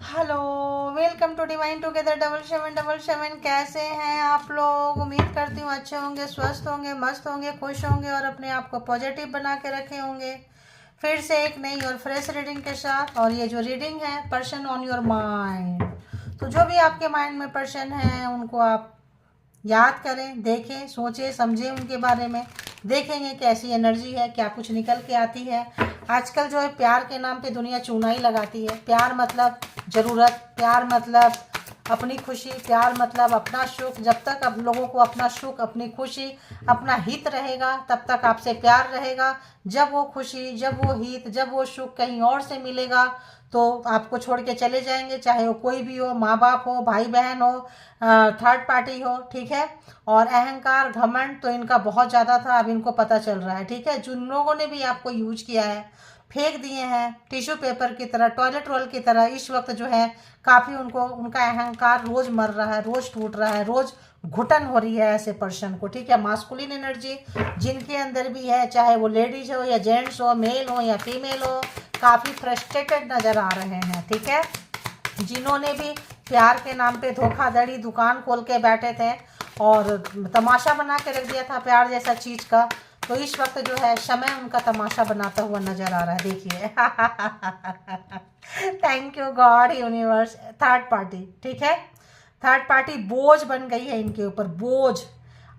Hello, welcome to Divine Together 7777। कैसे हैं आप लोग? उम्मीद करती हूँ अच्छे होंगे, स्वस्थ होंगे, मस्त होंगे, खुश होंगे और अपने आप को पॉजिटिव बना के रखे होंगे। फिर से एक नई और फ्रेश रीडिंग के साथ। और ये जो रीडिंग है, पर्सन ऑन योर माइंड। तो जो भी आपके माइंड में पर्सन है उनको आप याद करें, देखें, सोचें, समझें उनके बारे में। देखेंगे कैसी एनर्जी है, क्या कुछ निकल के आती है। आजकल जो है प्यार के नाम पे दुनिया चूना ही लगाती है। प्यार मतलब ज़रूरत, प्यार मतलब अपनी खुशी, प्यार मतलब अपना सुख। जब तक अब लोगों को अपना सुख, अपनी खुशी, अपना हित रहेगा तब तक आपसे प्यार रहेगा। जब वो खुशी, जब वो हित, जब वो सुख कहीं और से मिलेगा तो आपको छोड़ के चले जाएंगे, चाहे वो कोई भी हो, माँ बाप हो, भाई बहन हो, थर्ड पार्टी हो, ठीक है। और अहंकार, घमंड तो इनका बहुत ज़्यादा था, अब इनको पता चल रहा है, ठीक है। जिन लोगों ने भी आपको यूज किया है, फेंक दिए हैं टिश्यू पेपर की तरह, टॉयलेट रोल की तरह, इस वक्त जो है काफ़ी उनको, उनका अहंकार रोज़ मर रहा है, रोज़ टूट रहा है, रोज़ घुटन हो रही है ऐसे पर्सन को, ठीक है। मास्कुलिन एनर्जी जिनके अंदर भी है, चाहे वो लेडीज हो या जेंट्स हो, मेल हो या फीमेल हो, काफ़ी फ्रस्ट्रेटेड नज़र आ रहे हैं, ठीक है। जिन्होंने भी प्यार के नाम पे धोखाधड़ी, दुकान खोल के बैठे थे और तमाशा बना के रख दिया था प्यार जैसा चीज़ का, तो इस वक्त जो है समय उनका तमाशा बनाता हुआ नजर आ रहा है, देखिए। Thank you God, universe. Third party, ठीक है। थर्ड पार्टी बोझ बन गई है इनके ऊपर, बोझ।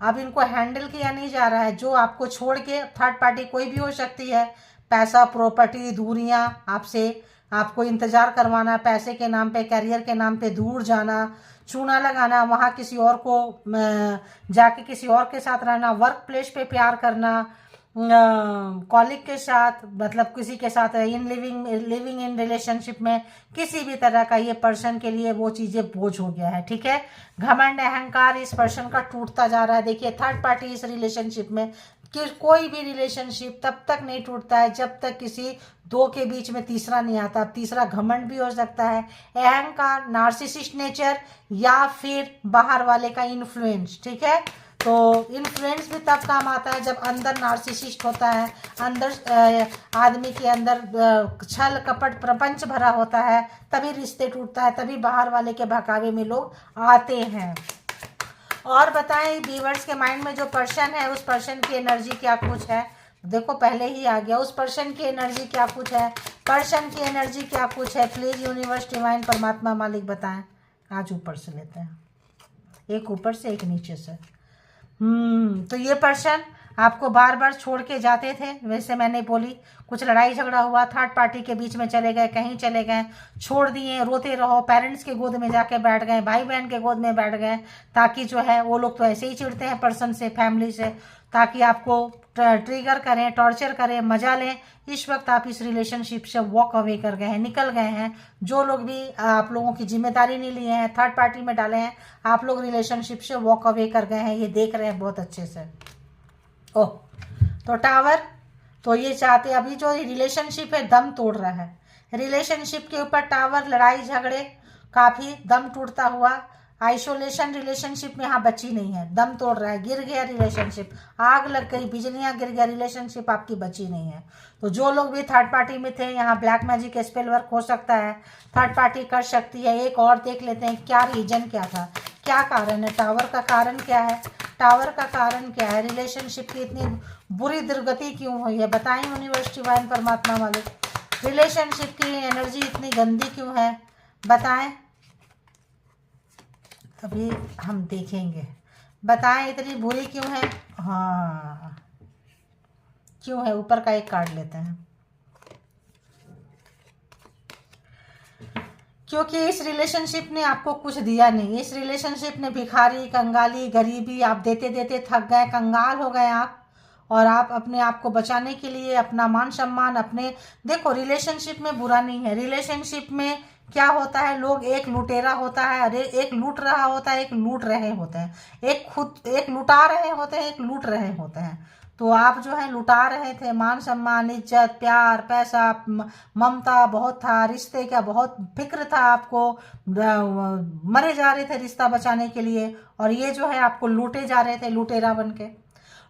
अब इनको हैंडल किया नहीं जा रहा है। जो आपको छोड़ के, थर्ड पार्टी कोई भी हो सकती है, पैसा, प्रॉपर्टी, दूरियां आपसे, आपको इंतजार करवाना, पैसे के नाम पे, करियर के नाम पे दूर जाना, चूना लगाना, वहाँ किसी और को जाके किसी और के साथ रहना, वर्क प्लेस पे प्यार करना, कॉलिग के साथ, मतलब किसी के साथ इन लिविंग इन रिलेशनशिप में, किसी भी तरह का ये पर्सन के लिए वो चीज़ें बोझ हो गया है, ठीक है। घमंड, अहंकार इस पर्सन का टूटता जा रहा है। देखिए, थर्ड पार्टी इस रिलेशनशिप में, कि कोई भी रिलेशनशिप तब तक नहीं टूटता है जब तक किसी दो के बीच में तीसरा नहीं आता। तीसरा घमंड भी हो सकता है, अहंकार, नार्सिसिस्ट नेचर, या फिर बाहर वाले का इन्फ्लुएंस, ठीक है। तो इन्फ्लुएंस भी तब काम आता है जब अंदर नार्सिसिस्ट होता है, अंदर आदमी के अंदर छल कपट प्रपंच भरा होता है, तभी रिश्ते टूटता है, तभी बाहर वाले के बहकावे में लोग आते हैं। और बताएं, व्यूअर्स के माइंड में जो पर्सन है, उस पर्सन की एनर्जी क्या कुछ है? देखो, पहले ही आ गया। उस पर्सन की एनर्जी क्या कुछ है? पर्सन की एनर्जी क्या कुछ है? प्लीज यूनिवर्स, डिवाइन, परमात्मा, मालिक बताएं। आज ऊपर से लेते हैं, एक ऊपर से एक नीचे से। तो ये पर्सन आपको बार बार छोड़ के जाते थे, वैसे मैंने बोली, कुछ लड़ाई झगड़ा हुआ, थर्ड पार्टी के बीच में चले गए, कहीं चले गए, छोड़ दिए, रोते रहो, पेरेंट्स के गोद में जाके बैठ गए, भाई बहन के गोद में बैठ गए, ताकि जो है वो लोग तो ऐसे ही चिढ़ते हैं पर्सन से, फैमिली से, ताकि आपको ट्रिगर करें, टॉर्चर करें, मजा लें। इस वक्त आप इस रिलेशनशिप से वॉक अवे कर गए हैं, निकल गए हैं। जो लोग भी आप लोगों की जिम्मेदारी नहीं लिए हैं, थर्ड पार्टी में डाले हैं, आप लोग रिलेशनशिप से वॉक अवे कर गए हैं, ये देख रहे हैं बहुत अच्छे से। ओह, तो टावर, तो ये चाहते, अभी जो रिलेशनशिप है दम तोड़ रहा है, रिलेशनशिप के ऊपर टावर, लड़ाई झगड़े, काफ़ी दम टूटता हुआ, आइसोलेशन रिलेशनशिप में यहाँ बची नहीं है, दम तोड़ रहा है, गिर गया रिलेशनशिप, आग लग गई, बिजलियाँ गिर गया, रिलेशनशिप आपकी बची नहीं है। तो जो लोग भी थर्ड पार्टी में थे, यहाँ ब्लैक मैजिक स्पेल वर्क हो सकता है, थर्ड पार्टी कर सकती है। एक और देख लेते हैं, क्या रीजन क्या था, क्या कारण है, टावर का कारण क्या है, टावर का कारण क्या है, रिलेशनशिप की इतनी बुरी दुर्गति क्यों हुई है, बताएं यूनिवर्स, डिवाइन, परमात्मा वाले। रिलेशनशिप की एनर्जी इतनी गंदी क्यों है, बताएं, तभी हम देखेंगे। बताएं इतनी बुरी क्यों है। हाँ, क्यों है, ऊपर का एक कार्ड लेते हैं। क्योंकि इस रिलेशनशिप ने आपको कुछ दिया नहीं, इस रिलेशनशिप ने भिखारी, कंगाली, गरीबी, आप देते देते थक गए, कंगाल हो गए आप। और आप अपने आप को बचाने के लिए, अपना मान सम्मान, अपने, देखो रिलेशनशिप में बुरा नहीं है, रिलेशनशिप में क्या होता है, लोग, एक लुटेरा होता है, अरे एक लूट रहा होता है, एक लूट रहे होते हैं, एक खुद, एक लुटा रहे होते हैं, एक लूट रहे होते हैं। तो आप जो है लुटा रहे थे, मान सम्मान, इज्जत, प्यार, पैसा, ममता बहुत था, रिश्ते का बहुत फिक्र था आपको, मरे जा रहे थे रिश्ता बचाने के लिए, और ये जो है आपको लूटे जा रहे थे, लुटेरा बन के।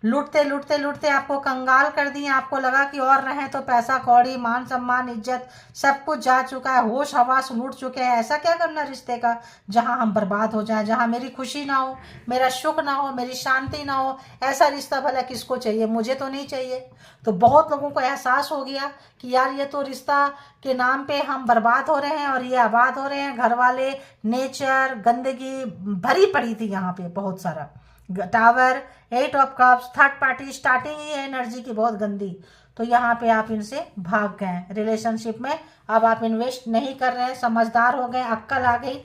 लूटते लूटते लूटते आपको कंगाल कर दिए, आपको लगा कि और रहें तो पैसा कौड़ी मान सम्मान इज्जत सब कुछ जा चुका है, होश हवास लूट चुके हैं। ऐसा क्या करना रिश्ते का जहां हम बर्बाद हो जाएं, जहां मेरी खुशी ना हो, मेरा सुख ना हो, मेरी शांति ना हो। ऐसा रिश्ता भला किसको चाहिए, मुझे तो नहीं चाहिए। तो बहुत लोगों को एहसास हो गया कि यार ये तो रिश्ता के नाम पे हम बर्बाद हो रहे हैं और ये आबाद हो रहे हैं। घर वाले, नेचर, गंदगी भरी पड़ी थी यहाँ पे बहुत सारा। Tower, 8 of cups, third party, starting ही है एनर्जी की बहुत गंदी। तो यहाँ पे आप इनसे भाग गए रिलेशनशिप में। अब आप इन्वेस्ट नहीं कर रहे हैं, समझदार हो गए, अक्कल आ गई।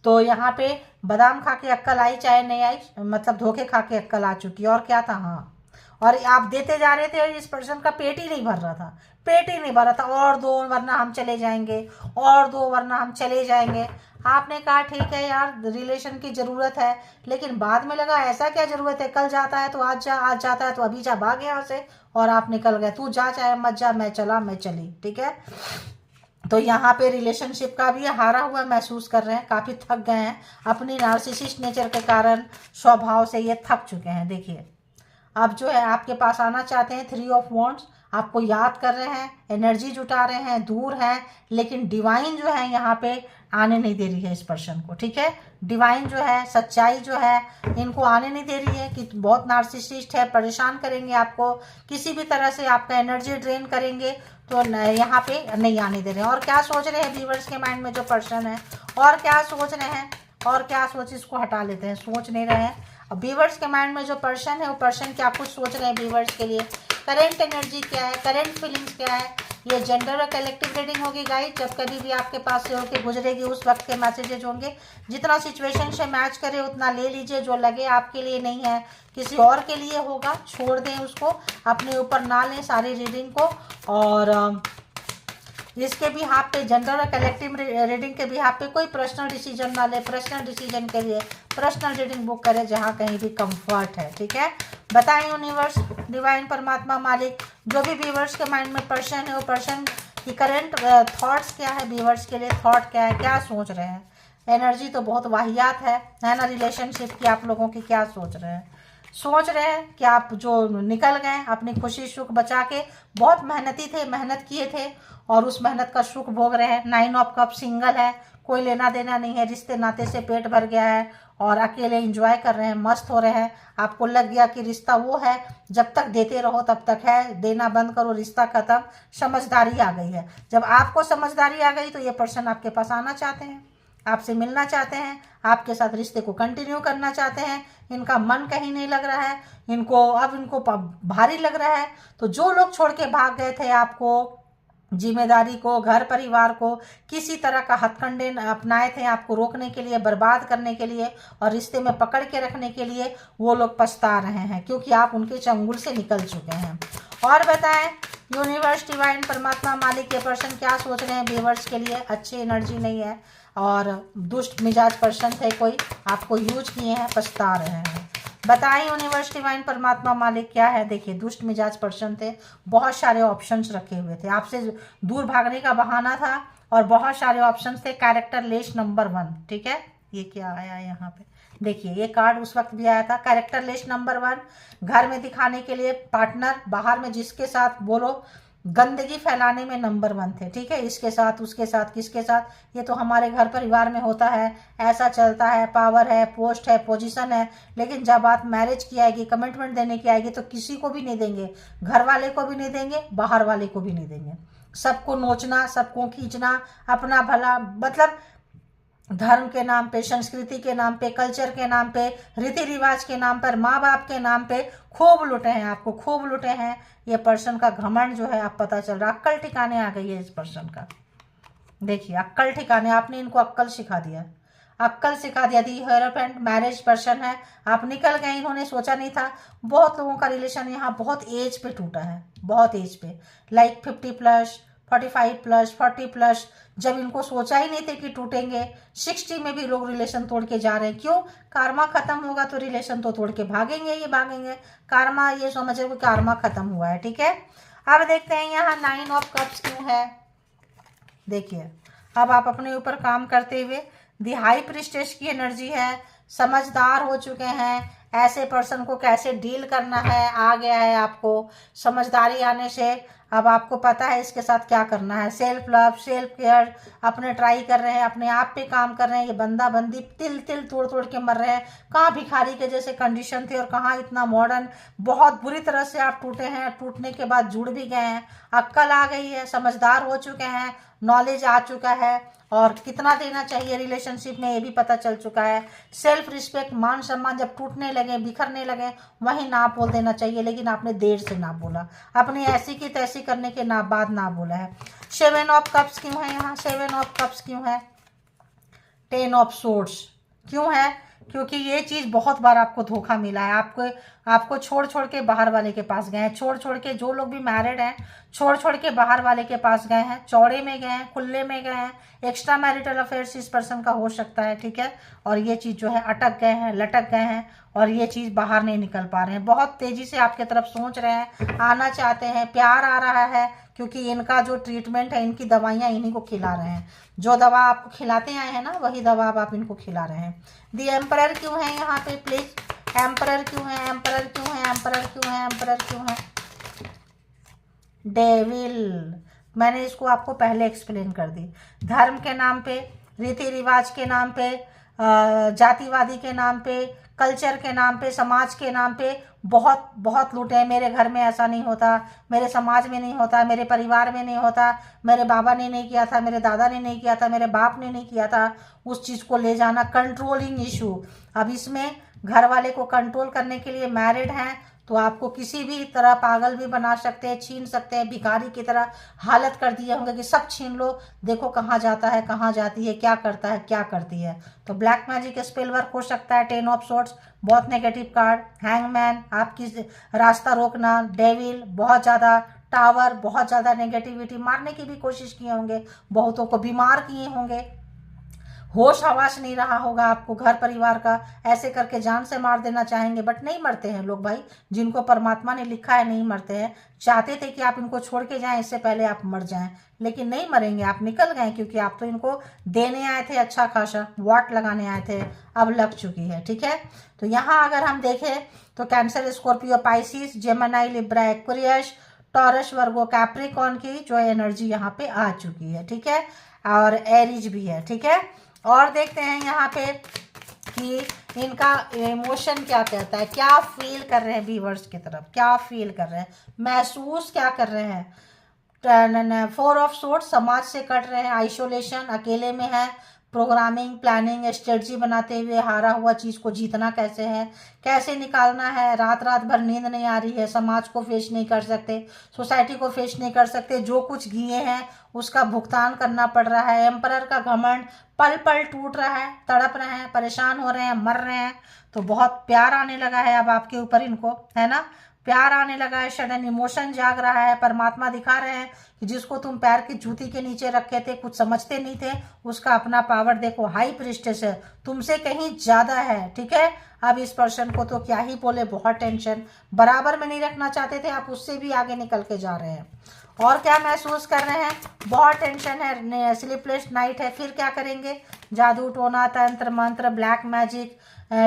तो यहाँ पे बादाम खा के अक्कल आई चाहे नहीं आई, मतलब धोखे खा के अक्कल आ चुकी है। और क्या था, हाँ, और आप देते जा रहे थे और इस पर्सन का पेट ही नहीं भर रहा था, पेट ही नहीं भर रहा था। और दो वरना हम चले जाएंगे, और दो वरना हम चले जाएंगे। आपने कहा ठीक है यार रिलेशन की ज़रूरत है, लेकिन बाद में लगा ऐसा क्या ज़रूरत है, कल जाता है तो आज जा, आज जाता है तो अभी जा, भाग यहाँ से। और आप निकल गए, तू जा चाहे मत जा, मैं चला मैं चली, ठीक है। तो यहाँ पे रिलेशनशिप का भी हारा हुआ महसूस कर रहे हैं, काफ़ी थक गए हैं अपनी नार्सिसिस्ट नेचर के कारण, स्वभाव से ये थक चुके हैं। देखिए अब जो है आपके पास आना चाहते हैं, 3 ऑफ वॉन्ड्स, आपको याद कर रहे हैं, एनर्जी जुटा रहे हैं, दूर हैं, लेकिन डिवाइन जो है यहाँ पे आने नहीं दे रही है इस पर्सन को, ठीक है। डिवाइन जो है, सच्चाई जो है, इनको आने नहीं दे रही है कि बहुत नार्सिसिस्ट है, परेशान करेंगे आपको, किसी भी तरह से आपका एनर्जी ड्रेन करेंगे। तो यहाँ पे नहीं आने दे रहे हैं। और क्या सोच रहे हैं व्यूअर्स के माइंड में जो पर्सन है, और क्या सोच रहे हैं, और क्या सोच, इसको हटा लेते हैं, सोच नहीं रहे हैं। अब व्यूअर्स के माइंड में जो पर्सन है वो पर्सन क्या कुछ सोच रहे हैं व्यूअर्स के लिए, करेंट एनर्जी क्या है, करेंट फीलिंग्स क्या है। ये जेंडर और कलेक्टिव रीडिंग होगी गाइस, जब कभी भी आपके पास से होकर गुजरेगी उस वक्त के मैसेजेज होंगे। जितना सिचुएशन से मैच करे उतना ले लीजिए, जो लगे आपके लिए नहीं है किसी और के लिए होगा छोड़ दें उसको, अपने ऊपर ना लें सारी रीडिंग को। और इसके भी हाथ पे जेंडर और कलेक्टिव रीडिंग के भी हाथ पे कोई पर्सनल डिसीजन ना ले, पर्सनल डिसीजन के लिए पर्सनल रीडिंग बुक करें जहाँ कहीं भी कंफर्ट है, ठीक है। बताएं यूनिवर्स, डिवाइन, परमात्मा, मालिक, जो भी व्यूअर्स के माइंड में पर्सन है वो पर्सन की करंट थॉट्स क्या है, व्यूअर्स के लिए थॉट क्या है, क्या सोच रहे हैं। एनर्जी तो बहुत वाहियात है ना रिलेशनशिप की, आप लोगों की क्या सोच रहे हैं। सोच रहे हैं कि आप जो निकल गए अपनी खुशी सुख बचा के, बहुत मेहनती थे, मेहनत किए थे और उस मेहनत का सुख भोग रहे हैं। 9 ऑफ कप, सिंगल है, कोई लेना देना नहीं है, रिश्ते नाते से पेट भर गया है और अकेले एंजॉय कर रहे हैं, मस्त हो रहे हैं। आपको लग गया कि रिश्ता वो है जब तक देते रहो तब तक है, देना बंद करो रिश्ता खत्म। समझदारी आ गई है, जब आपको समझदारी आ गई तो ये पर्सन आपके पास आना चाहते हैं, आपसे मिलना चाहते हैं, आपके साथ रिश्ते को कंटिन्यू करना चाहते हैं। इनका मन कहीं नहीं लग रहा है, इनको भारी लग रहा है। तो जो लोग छोड़ के भाग गए थे आपको, जिम्मेदारी को, घर परिवार को, किसी तरह का हथकंडे अपनाए थे आपको रोकने के लिए, बर्बाद करने के लिए और रिश्ते में पकड़ के रखने के लिए, वो लोग पछता रहे हैं क्योंकि आप उनके चंगुल से निकल चुके हैं। और बताएं यूनिवर्स, डिवाइन, परमात्मा, मालिक, के पर्सन क्या सोच रहे हैं व्यूअर्स के लिए। अच्छी एनर्जी नहीं है और दुष्ट मिजाज पर्सन थे, कोई आपको यूज किए हैं, पछता रहे हैं। बताइए यूनिवर्स, डिवाइन, परमात्मा, मालिक क्या है। देखिए दुष्ट मिजाज पर्सन थे, बहुत सारे ऑप्शंस रखे हुए थे, आपसे दूर भागने का बहाना था और बहुत सारे ऑप्शंस थे। कैरेक्टर लेस नंबर 1, ठीक है। ये क्या आया यहाँ पे, देखिए ये कार्ड उस वक्त भी आया था, कैरेक्टर लिस्ट नंबर 1। घर में दिखाने के लिए पार्टनर, बाहर में जिसके साथ बोलो गंदगी फैलाने में नंबर 1 थे, ठीक है। इसके साथ, उसके साथ, किसके साथ, ये तो हमारे घर परिवार में होता है, ऐसा चलता है, पावर है, पोस्ट है, पोजीशन है। लेकिन जब बात मैरिज की आएगी, कमिटमेंट देने की आएगी तो किसी को भी नहीं देंगे, घर वाले को भी नहीं देंगे, बाहर वाले को भी नहीं देंगे। सबको नोचना, सबको खींचना, अपना भला, मतलब धर्म के नाम पे, संस्कृति के नाम पे, कल्चर के नाम पे, रीति रिवाज के नाम पर, माँ बाप के नाम पे खूब लुटे हैं, आपको खूब लुटे हैं। ये पर्सन का घमंड जो है आप पता चल रहा, अक्कल ठिकाने आ गई है इस पर्सन का। देखिए अक्कल ठिकाने, आपने इनको अक्कल सिखा दिया, अक्कल सिखा दिया। दी हेरोपेंट मैरिज पर्सन है, आप निकल गए, इन्होंने सोचा नहीं था। बहुत लोगों का रिलेशन यहाँ बहुत एज पे टूटा है, बहुत एज पे, लाइक 50+, 45+, 40+, जब इनको सोचा ही नहीं थे कि टूटेंगे। 60 में भी लोग रिलेशन तोड़ के जा रहे हैं। क्यों? कार्मा खत्म होगा तो रिलेशन तो तोड़ के भागेंगे ही भागेंगे। कार्मा, ये समझे कि कार्मा खत्म हुआ है, ठीक है। अब देखते हैं यहाँ 9 ऑफ कप्स क्यों है। देखिए अब आप अपने ऊपर काम करते हुए, दी हाई प्रिस्टेस की एनर्जी है, समझदार हो चुके हैं, ऐसे पर्सन को कैसे डील करना है आ गया है आपको। समझदारी आने से अब आपको पता है इसके साथ क्या करना है। सेल्फ लव, सेल्फ केयर अपने ट्राई कर रहे हैं, अपने आप पे काम कर रहे हैं। ये बंदा बंदी तिल तिल तोड़ तोड़ के मर रहे हैं। कहाँ भिखारी के जैसे कंडीशन थे और कहाँ इतना मॉडर्न। बहुत बुरी तरह से आप टूटे हैं, टूटने के बाद जुड़ भी गए हैं, अक्ल आ गई है, समझदार हो चुके हैं, नॉलेज आ चुका है और कितना देना चाहिए रिलेशनशिप में ये भी पता चल चुका है। सेल्फ रिस्पेक्ट, मान सम्मान जब टूटने लगे, बिखरने लगे, वहीं ना बोल देना चाहिए, लेकिन आपने देर से ना बोला, अपनी ऐसी की तैसी करने के बाद ना बोला है। 7 ऑफ कप्स क्यों है यहाँ? 7 ऑफ कप्स क्यों है? 10 ऑफ सोर्ड्स क्यों है? क्योंकि ये चीज़ बहुत बार आपको धोखा मिला है। आपको छोड़ छोड़ के बाहर वाले के पास गए हैं, छोड़ छोड़ के, जो लोग भी मैरिड हैं छोड़ छोड़ के बाहर वाले के पास गए हैं, चौड़े में गए हैं, खुले में गए हैं। एक्स्ट्रा मैरिटल अफेयर्स इस पर्सन का हो सकता है, ठीक है। और ये चीज़ जो है अटक गए हैं, लटक गए हैं और ये चीज़ बाहर नहीं निकल पा रहे हैं। बहुत तेज़ी से आपके तरफ सोच रहे हैं, आना चाहते हैं, प्यार आ रहा है, क्योंकि इनका जो ट्रीटमेंट है, इनकी दवाइयाँ इन्हीं को खिला रहे हैं। जो दवा आपको खिलाते आए हैं ना, वही दवा अब आप इनको खिला रहे हैं। दी एम्परर क्यों है यहाँ पे प्लीज? एम्परर क्यों है? एम्परर क्यों है? एम्परर क्यों है? एम्परर क्यों है? डेविल, मैंने इसको आपको पहले एक्सप्लेन कर दी। धर्म के नाम पे, रीति रिवाज के नाम पे, जातिवादी के नाम पे, कल्चर के नाम पे, समाज के नाम पे बहुत बहुत लूटे। मेरे घर में ऐसा नहीं होता, मेरे समाज में नहीं होता, मेरे परिवार में नहीं होता, मेरे बाबा ने नहीं किया था, मेरे दादा ने नहीं किया था, मेरे बाप ने नहीं किया था। उस चीज़ को ले जाना, कंट्रोलिंग इशू। अब इसमें घर वाले को कंट्रोल करने के लिए मैरिड हैं तो आपको किसी भी तरह पागल भी बना सकते हैं, छीन सकते हैं, भिखारी की तरह हालत कर दिए होंगे कि सब छीन लो, देखो कहाँ जाता है, कहाँ जाती है, क्या करता है, क्या करती है। तो ब्लैक मैजिक स्पेल वर्क हो सकता है। 10 ऑफ सोर्ड्स बहुत नेगेटिव कार्ड। हैंगमैन आपकी रास्ता रोकना। डेविल बहुत ज़्यादा। टावर बहुत ज़्यादा नेगेटिविटी, मारने की भी कोशिश किए होंगे, बहुतों को बीमार किए होंगे, होश हवास नहीं रहा होगा आपको घर परिवार का, ऐसे करके जान से मार देना चाहेंगे, बट नहीं मरते हैं लोग भाई। जिनको परमात्मा ने लिखा है नहीं मरते हैं। चाहते थे कि आप इनको छोड़ के जाएं, इससे पहले आप मर जाएं, लेकिन नहीं मरेंगे, आप निकल गए, क्योंकि आप तो इनको देने आए थे अच्छा खासा, वाट लगाने आए थे, अब लग चुकी है, ठीक है। तो यहाँ अगर हम देखें तो cancer, Scorpio, Pisces, Gemini, Libra, Aquarius, Taurus, Virgo, Capricorn की जो एनर्जी यहाँ पे आ चुकी है, ठीक है। और एरीज भी है, ठीक है। और देखते हैं यहाँ पे कि इनका इमोशन क्या कहता है, क्या फील कर रहे हैं व्यूअर्स की तरफ, क्या फील कर रहे हैं, महसूस क्या कर रहे हैं। 4 ऑफ सोर्ड्स, समाज से कट रहे हैं, आइसोलेशन, अकेले में है, प्रोग्रामिंग, प्लानिंग, स्ट्रेटजी बनाते हुए हारा हुआ चीज़ को जीतना कैसे है, कैसे निकालना है। रात रात भर नींद नहीं आ रही है, समाज को फेस नहीं कर सकते, सोसाइटी को फेस नहीं कर सकते, जो कुछ किए हैं उसका भुगतान करना पड़ रहा है। एम्परर का घमंड पल पल टूट रहा है, तड़प रहे हैं, परेशान हो रहे हैं, मर रहे हैं। तो बहुत प्यार आने लगा है अब आपके ऊपर इनको, है ना, प्यार आने लगा है, सडन इमोशन जाग रहा है। परमात्मा दिखा रहे हैं कि जिसको तुम पैर की जूती के नीचे रखे थे, कुछ समझते नहीं थे, उसका अपना पावर देखो, हाई प्रिस्टेस है, तुमसे कहीं ज्यादा है, ठीक है। अब इस पर्सन को तो क्या ही बोले, बहुत टेंशन, बराबर में नहीं रखना चाहते थे आप, उससे भी आगे निकल के जा रहे हैं। और क्या महसूस कर रहे हैं, बहुत टेंशन है, स्लीपलेस नाइट है। फिर क्या करेंगे, जादू टोना, तंत्र मंत्र, ब्लैक मैजिक,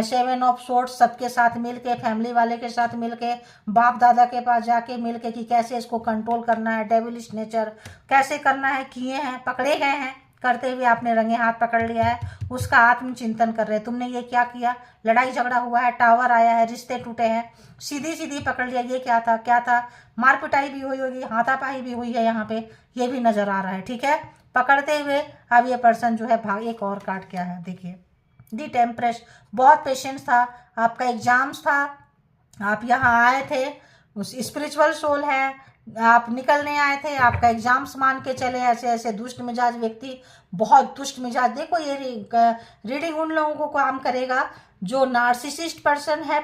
7 ऑफ सोर्ड्स, सबके साथ मिलके, फैमिली वाले के साथ मिलके, बाप दादा के पास जाके मिलके कि कैसे इसको कंट्रोल करना है, डेविलिश नेचर कैसे करना है, किए हैं, पकड़े गए हैं, करते हुए आपने रंगे हाथ पकड़ लिया है, उसका आत्मचिंतन कर रहे हैं, तुमने ये क्या किया, लड़ाई झगड़ा हुआ है, टावर आया है, रिश्ते टूटे हैं, सीधी सीधी पकड़ लिया, ये क्या था, क्या था, मार पिटाई भी हुई होगी, हाथापाई भी हुई है, यहाँ पे ये भी नजर आ रहा है, ठीक है। पकड़ते हुए अब ये पर्सन जो है भाग, एक और कार्ड क्या है देखिए, दी टेम्परेस, बहुत पेशेंस था, आपका एग्जाम्स था, आप यहाँ आए थे, उस स्पिरिचुअल सोल है, आप निकलने आए थे, आपका एग्जाम्स मान के चले। ऐसे ऐसे दुष्ट मिजाज व्यक्ति, बहुत दुष्ट मिजाज, देखो ये रीडिंग उन लोगों को काम करेगा जो नार्सिसिस्ट पर्सन है,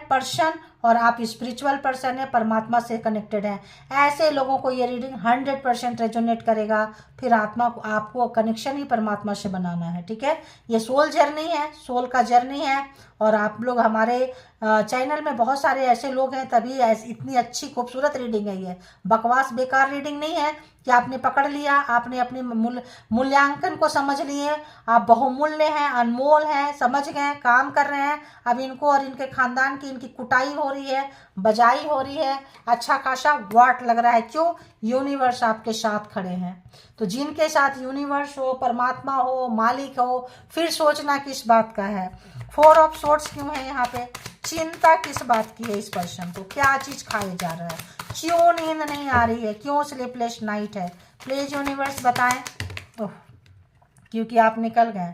और आप स्पिरिचुअल पर्सन है, परमात्मा से कनेक्टेड है, ऐसे लोगों को ये रीडिंग 100% रेजोनेट करेगा। फिर आत्मा को, आपको कनेक्शन ही परमात्मा से बनाना है, ठीक है। ये सोल जर्नी है, सोल का जर्नी है। और आप लोग हमारे चैनल में बहुत सारे ऐसे लोग हैं, तभी इतनी अच्छी खूबसूरत रीडिंग है, ये बकवास बेकार रीडिंग नहीं है। कि आपने पकड़ लिया, आपने अपने मूल्यांकन को समझ लिए, आप बहुमूल्य हैं, अनमोल हैं, समझ गए, काम कर रहे हैं। अब इनको और इनके खानदान की इनकी कुटाई हो रही है, बजाई हो रही है, अच्छा खासा वाट लग रहा है। क्यों? यूनिवर्स आपके साथ खड़े हैं। तो जिनके साथ यूनिवर्स हो, परमात्मा हो, मालिक हो, फिर सोचना किस बात का है। 4 ऑफ सोर्ड्स क्यों है यहाँ पे? चिंता किस बात की है इस पर्सन को? क्या चीज खाए जा रहा है? क्यों नींद नहीं आ रही है? क्यों स्लीपलेस नाइट है? प्लीज यूनिवर्स बताएं। ओह, क्योंकि आप निकल गए।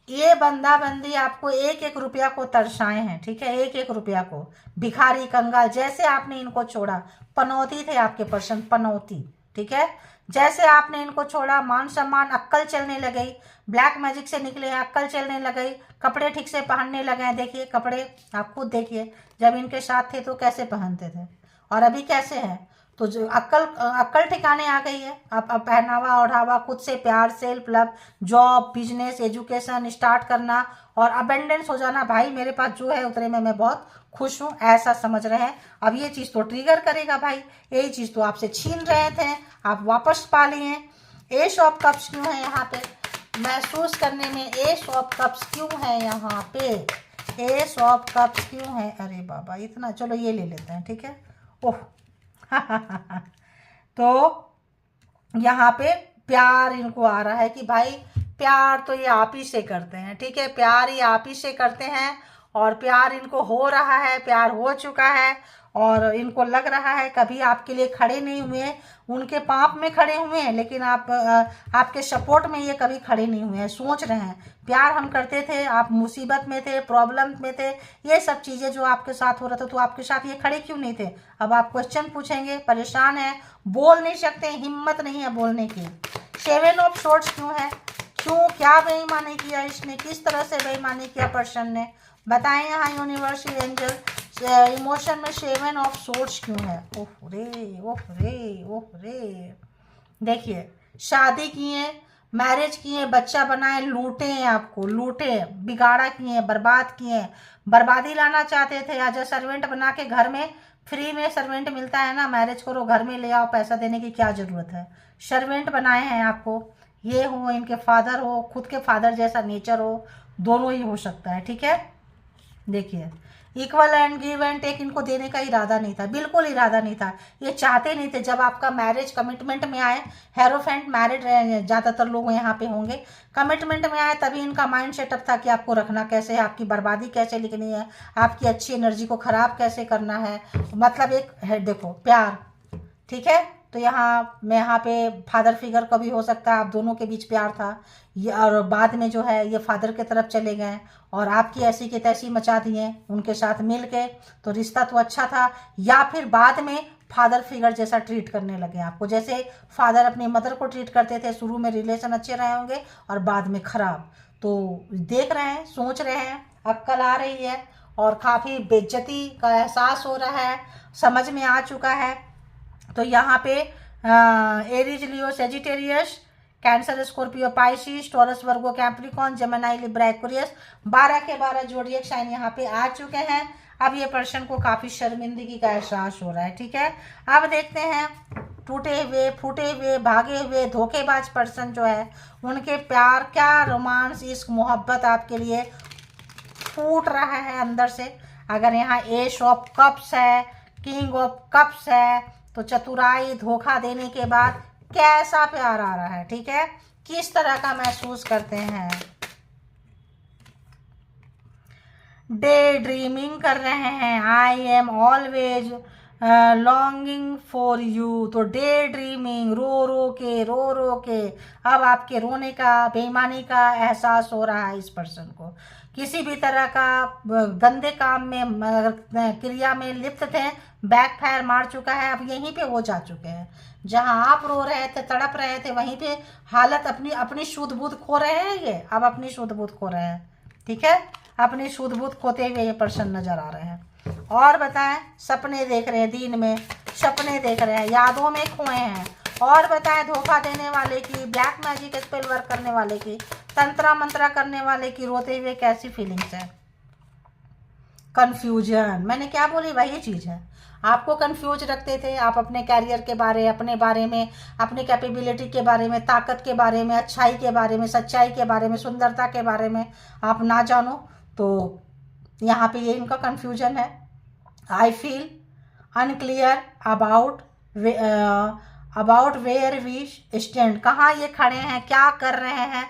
ये बंदा बंदी आपको 1-1 रुपया को तरसाए हैं, ठीक है, 1-1 रुपया को। भिखारी कंगाल जैसे आपने इनको छोड़ा, पनौती थे आपके पर्सन, पनौती, ठीक है। जैसे आपने इनको छोड़ा, मान सम्मान, अक्कल चलने लगी, ब्लैक मैजिक से निकले हैं, अक्कल चलने लगी, कपड़े ठीक से पहनने लगे हैं। देखिए कपड़े आप खुद देखिए, जब इनके साथ थे तो कैसे पहनते थे और अभी कैसे हैं। तो जो अक्कल ठिकाने आ गई है। अब पहनावा ओढ़ावा, खुद से प्यार, self love, job, business, education start करना और अबेंडेंस हो जाना। भाई मेरे पास जो है उतने में मैं बहुत खुश हूँ, ऐसा समझ रहे हैं। अब ये चीज़ तो ट्रिगर करेगा भाई, यही चीज़ तो आपसे छीन रहे थे, आप वापस पा लिए। एस ऑफ कप्स क्यों है यहाँ पे? महसूस करने में एस ऑफ कप्स क्यों है यहाँ पे? एस ऑफ कप्स क्यों है? अरे बाबा इतना, चलो ये ले लेते हैं, ठीक है। ओह तो यहाँ पे प्यार इनको आ रहा है कि भाई प्यार तो ये आप ही से करते हैं, ठीक है, प्यार ये आप ही से करते हैं और प्यार इनको हो रहा है, प्यार हो चुका है और इनको लग रहा है कभी आपके लिए खड़े नहीं हुए, उनके पाप में खड़े हुए हैं, लेकिन आपके सपोर्ट में ये कभी खड़े नहीं हुए हैं। सोच रहे हैं प्यार हम करते थे, आप मुसीबत में थे, प्रॉब्लम में थे, ये सब चीज़ें जो आपके साथ हो रहा था तो आपके साथ ये खड़े क्यों नहीं थे? अब आप क्वेश्चन पूछेंगे, परेशान है, बोल नहीं सकते, हिम्मत नहीं है बोलने की। 7 ऑफ सोर्ड्स क्यों है? क्यों, क्या बेईमानी किया इसने? किस तरह से बेईमानी किया पर्सन ने? बताएं यहाँ यूनिवर्सल एंजल। इमोशन में 7 ऑफ सोर्ड्स क्यों है? ओह रे, ओह रे, ओह रे। देखिए शादी किए, मैरिज किए, बच्चा बनाए, लूटे हैं आपको, लूटे, बिगाड़ा किए, बर्बाद किए, बर्बादी लाना चाहते थे। एज अ सर्वेंट बना के घर में, फ्री में सर्वेंट मिलता है ना, मैरिज करो घर में ले आओ, पैसा देने की क्या ज़रूरत है? सर्वेंट बनाए हैं आपको। ये हो, इनके फादर हो, खुद के फादर जैसा नेचर हो, दोनों ही हो सकता है, ठीक है। देखिए equal and give and take इनको देने का इरादा नहीं था, बिल्कुल इरादा नहीं था, ये चाहते नहीं थे। जब आपका मैरिज कमिटमेंट में आए, हेरोफेंट मैरिड ज़्यादातर लोग यहाँ पे होंगे, कमिटमेंट में आए तभी इनका माइंड सेटअप था कि आपको रखना कैसे है, आपकी बर्बादी कैसे लिखनी है, आपकी अच्छी एनर्जी को ख़राब कैसे करना है। मतलब एक है, देखो प्यार, ठीक है। तो यहाँ पे फादर फिगर का भी हो सकता है, आप दोनों के बीच प्यार था ये, और बाद में जो है ये फादर के तरफ चले गए और आपकी ऐसी की तैसी मचा दिए उनके साथ मिल के। तो रिश्ता तो अच्छा था, या फिर बाद में फादर फिगर जैसा ट्रीट करने लगे आपको, जैसे फादर अपनी मदर को ट्रीट करते थे। शुरू में रिलेशन अच्छे रहे होंगे और बाद में खराब। तो देख रहे हैं, सोच रहे हैं, अक्ल आ रही है और काफ़ी बेइज्जती का एहसास हो रहा है, समझ में आ चुका है। तो यहाँ पे Aries, Leo, Sagittarius, cancer, Scorpio, Pisces, Taurus, Virgo, Capricorn, Gemini, Libra, Aquarius, 12 के 12 जोडिएक साइन यहाँ पे आ चुके हैं। अब ये पर्सन को काफ़ी शर्मिंदगी का एहसास हो रहा है, ठीक है। अब देखते हैं टूटे हुए, फूटे हुए, भागे हुए धोखेबाज पर्सन जो है उनके प्यार, क्या रोमांस, इश्क, मोहब्बत आपके लिए फूट रहा है अंदर से। अगर यहाँ एस ऑफ कप्स है, किंग ऑफ कप्स है, तो चतुराई, धोखा देने के बाद कैसा प्यार आ रहा है, ठीक है, किस तरह का महसूस करते हैं? डे ड्रीमिंग कर रहे हैं, I am always longing for you. तो डे ड्रीमिंग, रो रो के अब आपके रोने का, बेईमानी का एहसास हो रहा है इस पर्सन को। किसी भी तरह का गंदे काम में, क्रिया में लिप्त थे, बैकफायर मार चुका है, अब यहीं पे वो जा चुके हैं। जहां आप रो रहे थे, तड़प रहे थे, वहीं पे हालत अपनी शुद्ध बुद्ध खो रहे हैं ये, अब अपनी शुद्ध बुद्ध खो रहे हैं, ठीक है, अपनी शुद्ध बुद्ध खोते हुए ये पर्सन नजर आ रहे हैं। और बताएं, सपने देख रहे हैं, दिन में सपने देख रहे हैं, यादों में खोए हैं। और बताएं, धोखा देने वाले की, ब्लैक मैजिक स्पेल वर्क करने वाले की, तंत्रा मंत्रा करने वाले की रोते हुए कैसी फीलिंग्स है? कंफ्यूजन, मैंने क्या बोली, वही चीज़ है। आपको कंफ्यूज रखते थे। आप अपने कैरियर के बारे, अपने बारे में, अपनी कैपेबिलिटी के बारे में, ताकत के बारे में, अच्छाई के बारे में, सच्चाई के बारे में, सुंदरता के बारे में आप ना जानो। तो यहाँ पे ये इनका कंफ्यूजन है। I feel unclear about where we stand, कहाँ ये खड़े हैं, क्या कर रहे हैं।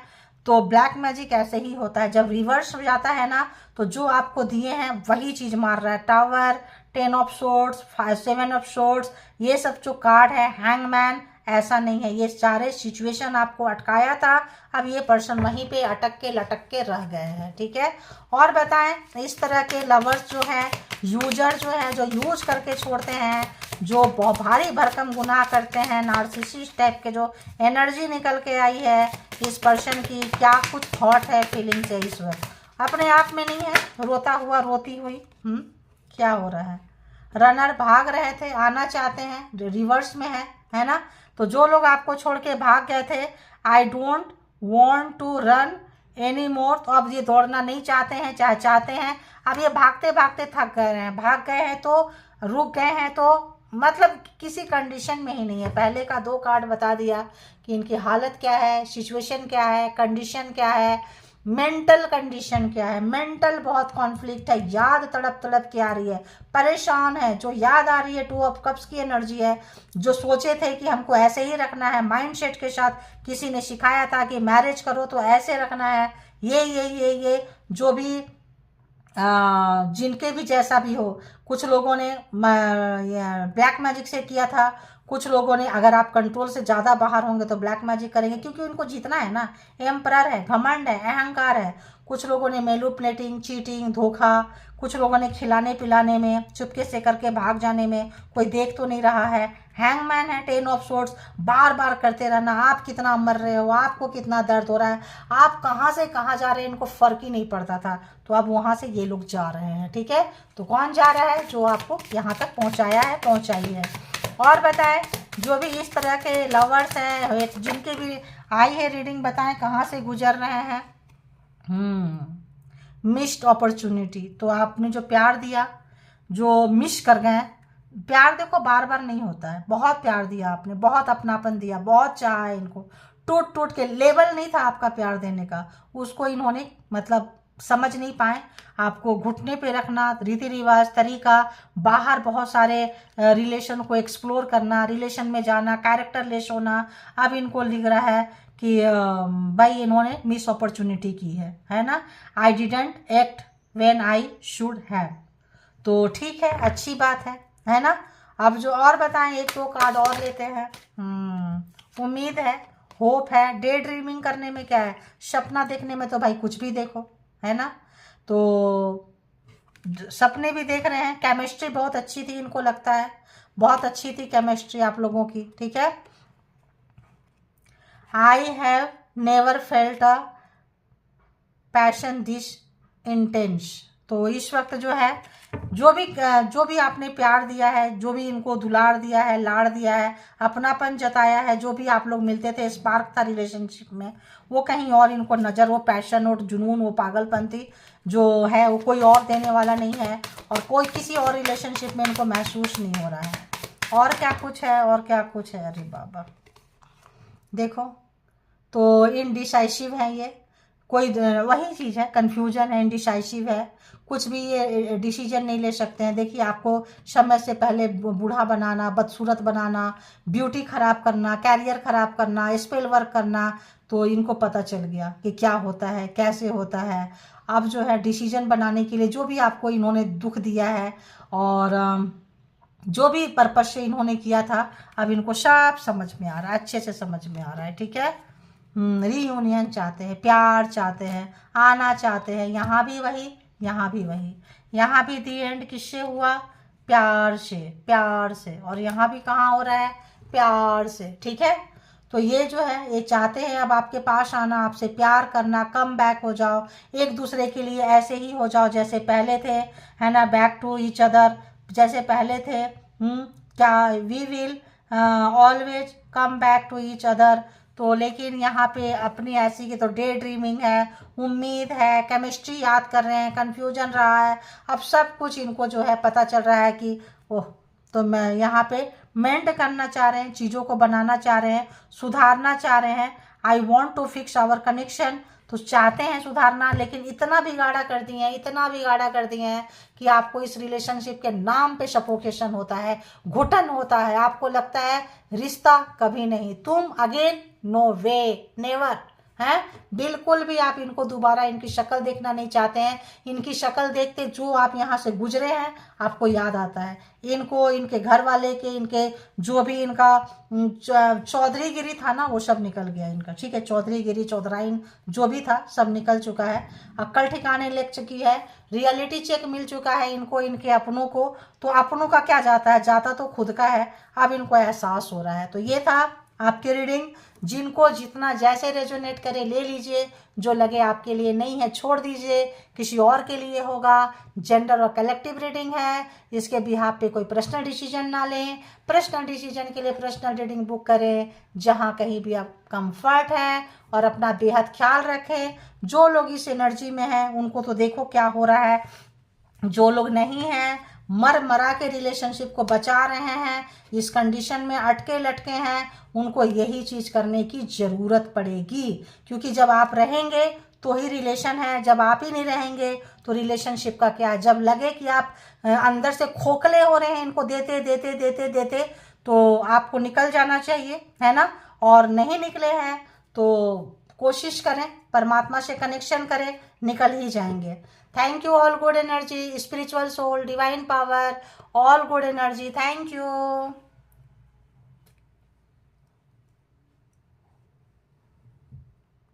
तो ब्लैक मैजिक ऐसे ही होता है, जब रिवर्स हो जाता है ना तो जो आपको दिए हैं वही चीज मार रहा है। Tower, 10 of swords, 7 of swords, ये सब जो कार्ड है, हैंगमैन, ऐसा नहीं है। ये सारे सिचुएशन आपको अटकाया था, अब ये पर्सन वहीं पे अटक के लटक के रह गए हैं, ठीक है। और बताएं, इस तरह के लवर्स जो हैं, यूजर जो है, जो यूज करके छोड़ते हैं, जो बहुत भारी भरकम गुनाह करते हैं, नार्सिसिस्ट टाइप के जो एनर्जी निकल के आई है इस पर्सन की, क्या कुछ थॉट है, फीलिंग्स है इस वक्त, अपने आप में नहीं है, रोता हुआ रोती हुई। क्या हो रहा है। रनर भाग रहे थे, आना चाहते हैं, रिवर्स में है ना। तो जो लोग आपको छोड़ के भाग गए थे, I don't want to run any more, तो अब ये दौड़ना नहीं चाहते हैं, चाहे चाहते हैं, अब ये भागते भागते थक गए हैं, भाग गए हैं तो रुक गए हैं, तो मतलब किसी कंडीशन में ही नहीं है। पहले का 2 कार्ड बता दिया कि इनकी हालत क्या है, सिचुएशन क्या है, कंडीशन क्या है, मेंटल कंडीशन क्या है। मेंटल बहुत कॉन्फ्लिक्ट है, याद तड़प तड़प के आ रही है, परेशान है, जो याद आ रही है 2 ऑफ कप्स की एनर्जी है। जो सोचे थे कि हमको ऐसे ही रखना है, माइंडसेट के साथ किसी ने सिखाया था कि मैरिज करो तो ऐसे रखना है, ये जो भी जिनके भी जैसा भी हो। कुछ लोगों ने ब्लैक मैजिक से किया था, कुछ लोगों ने, अगर आप कंट्रोल से ज़्यादा बाहर होंगे तो ब्लैक मैजिक करेंगे, क्योंकि उनको जीतना है ना। एम्परर है, घमंड है, अहंकार है। कुछ लोगों ने मैनिपुलेटिंग, चीटिंग, धोखा, कुछ लोगों ने खिलाने पिलाने में, चुपके से करके भाग जाने में, कोई देख तो नहीं रहा है। हैंगमैन है, 10 ऑफ सोर्ड्स, बार बार करते रहना, आप कितना मर रहे हो, आपको कितना दर्द हो रहा है, आप कहाँ से कहाँ जा रहे हैं, इनको फर्क ही नहीं पड़ता था। तो अब वहाँ से ये लोग जा रहे हैं, ठीक है। तो कौन जा रहा है, जो आपको यहाँ तक पहुँचाया है, पहुँचाई है। और बताएं, जो भी इस तरह के लवर्स हैं, जिनके भी आई है रीडिंग, बताएं कहाँ से गुजर रहे हैं। मिस्ड अपॉर्चुनिटी, तो आपने जो प्यार दिया, जो मिस कर गए। प्यार देखो बार बार नहीं होता है, बहुत प्यार दिया आपने, बहुत अपनापन दिया, बहुत चाहा है इनको, टूट टूट के। लेवल नहीं था आपका प्यार देने का, उसको इन्होंने मतलब समझ नहीं पाए। आपको घुटने पे रखना, रीति रिवाज, तरीका, बाहर बहुत सारे रिलेशन को एक्सप्लोर करना, रिलेशन में जाना, कैरेक्टर लेस होना, अब इनको लिख रहा है कि भाई इन्होंने मिस अपॉर्चुनिटी की है ना। I didn't act when I should have, तो ठीक है, अच्छी बात है ना। अब जो और बताएं, 1-2 कार्ड और लेते हैं। उम्मीद है, होप है। डे ड्रीमिंग करने में क्या है, सपना देखने में तो भाई कुछ भी देखो, है ना। तो सपने भी देख रहे हैं। केमिस्ट्री बहुत अच्छी थी, इनको लगता है बहुत अच्छी थी केमिस्ट्री आप लोगों की, ठीक है। I have never felt a passion this intense, तो इस वक्त जो है, जो भी आपने प्यार दिया है, जो भी इनको दुलार दिया है, लाड़ दिया है, अपनापन जताया है, जो भी आप लोग मिलते थे, स्पार्क था रिलेशनशिप में, वो कहीं और इनको नज़र, वो पैशन और जुनून, वो पागलपंती जो है, वो कोई और देने वाला नहीं है, और कोई किसी और रिलेशनशिप में इनको महसूस नहीं हो रहा है। और क्या कुछ है, और क्या कुछ है, अरे बाबा देखो, तो इनडिसाइसिव है ये, कोई वही चीज़ है, कन्फ्यूजन है, इनडिसाइसिव है, कुछ भी ये डिसीजन नहीं ले सकते हैं। देखिए, आपको समय से पहले बूढ़ा बनाना, बदसूरत बनाना, ब्यूटी खराब करना, कैरियर खराब करना, स्पेल वर्क करना, तो इनको पता चल गया कि क्या होता है, कैसे होता है। अब जो है डिसीजन बनाने के लिए जो भी आपको इन्होंने दुख दिया है, और जो भी पर्पज से इन्होंने किया था, अब इनको सब समझ में आ रहा है, अच्छे से समझ में आ रहा है, ठीक है। रीयूनियन चाहते हैं, प्यार चाहते हैं, आना चाहते हैं, यहाँ भी वही, यहाँ भी वही, यहाँ भी दी एंड किससे हुआ, प्यार से, प्यार से, और यहाँ भी कहाँ हो रहा है, प्यार से, ठीक है। तो ये जो है, ये चाहते हैं अब आपके पास आना, आपसे प्यार करना, कम बैक हो जाओ, एक दूसरे के लिए ऐसे ही हो जाओ जैसे पहले थे, है ना, बैक टू ईच अदर, जैसे पहले थे। क्या we will always come back to each other. तो लेकिन यहाँ पे अपनी ऐसी की तो डे ड्रीमिंग है, उम्मीद है, केमिस्ट्री याद कर रहे हैं, कन्फ्यूजन रहा है। अब सब कुछ इनको जो है पता चल रहा है कि ओह, तो मैं यहाँ पे मेंड करना चाह रहे हैं, चीज़ों को बनाना चाह रहे हैं, सुधारना चाह रहे हैं। I want to fix our connection, तो चाहते हैं सुधारना, लेकिन इतना बिगाड़ा कर दिए हैं, इतना बिगाड़ा कर दिए हैं कि आपको इस रिलेशनशिप के नाम पे सफोकेशन होता है, घुटन होता है, आपको लगता है रिश्ता कभी नहीं, तुम अगेन, नो वे, नेवर है। बिल्कुल भी आप इनको दोबारा इनकी शक्ल देखना नहीं चाहते हैं। इनकी शक्ल देखते जो आप यहाँ से गुजरे हैं आपको याद आता है। इनको, इनके घर वाले के, इनके जो भी इनका चौधरीगिरी था ना, वो सब निकल गया इनका, ठीक है। चौधरीगिरी, चौधराइन जो भी था सब निकल चुका है, अक्ल ठिकाने लग चुकी है, रियलिटी चेक मिल चुका है इनको, इनके अपनों को। तो अपनों का क्या जाता है, जाता तो खुद का है। अब इनको एहसास हो रहा है। तो ये था आपकी रीडिंग। जिनको जितना जैसे रेजोनेट करे ले लीजिए, जो लगे आपके लिए नहीं है छोड़ दीजिए, किसी और के लिए होगा। जेंडर और कलेक्टिव रीडिंग है, इसके बिहाफ पे कोई पर्सनल डिसीजन ना लें। पर्सनल डिसीजन के लिए पर्सनल रीडिंग बुक करें जहाँ कहीं भी आप कंफर्ट है, और अपना बेहद ख्याल रखें। जो लोग इस एनर्जी में हैं उनको तो देखो क्या हो रहा है, जो लोग नहीं हैं मर मरा के रिलेशनशिप को बचा रहे हैं, इस कंडीशन में अटके लटके हैं, उनको यही चीज़ करने की ज़रूरत पड़ेगी। क्योंकि जब आप रहेंगे तो ही रिलेशन है, जब आप ही नहीं रहेंगे तो रिलेशनशिप का क्या है। जब लगे कि आप अंदर से खोखले हो रहे हैं इनको देते देते देते देते, तो आपको निकल जाना चाहिए, है ना। और नहीं निकले हैं तो कोशिश करें, परमात्मा से कनेक्शन करें, निकल ही जाएंगे। Thank you all good energy, spiritual soul, divine power, all good energy, thank you.